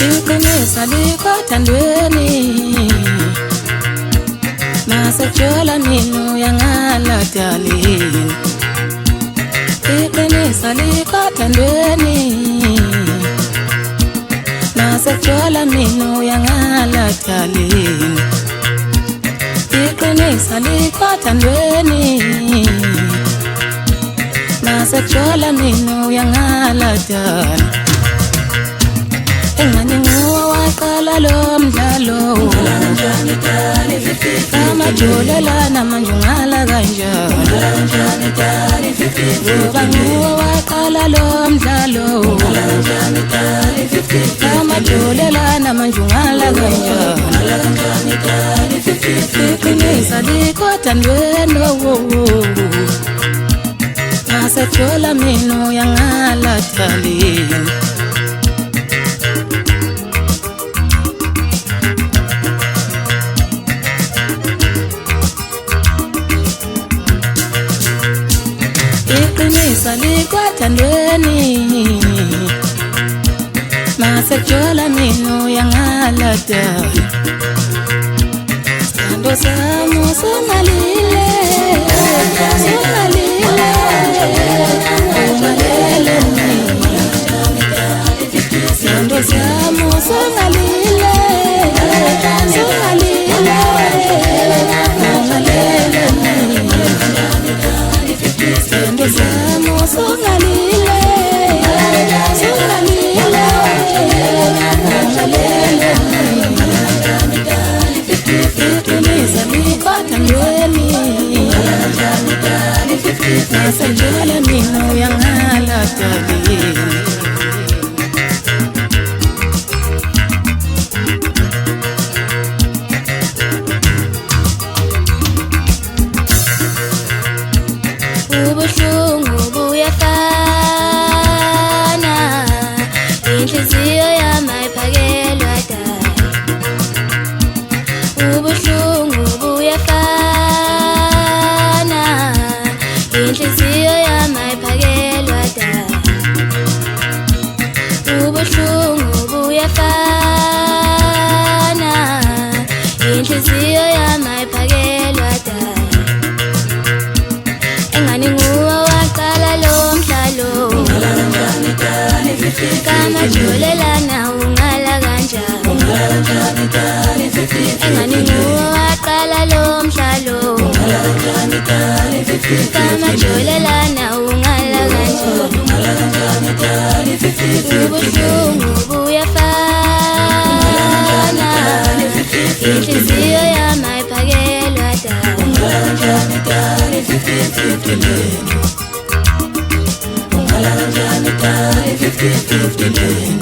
iqinisa likwathandweni masejola mina uyangala darling iqinisa likwathandweni masejola mina uyangala darling iqinisa likwathandweni masejola mina uyangala darling engani nguwe waqala lo mdlalo amajolelana manje ungala kanjani ngoba nguwe waqala lo mdlalo amajolelana manje ungala kanjani iqinisa likwathandweni masejola mina uyangala darling iqinisa likwathandweni masejola mina uyangala darling sithando sami usungalile ungalele sithando sami usungalile masejola mina uyangala darling ubuhlungu buyafana inhliziyo yami ayiphakelwa darling ubuhlungu buyafana inhliziyo yami ayiphakelwa darling ubuhlungu buyafana inhliziyo yami ayiphakelwa darling engani nguwe waqala lo mdlalo kamajolelana ungala kanjani engani nguwe waqala lo mdlalo kamajolelana ungala kanjani ubuhlungu buyafana inhliziyo yami ayiphakelwa darling 50-50 lane.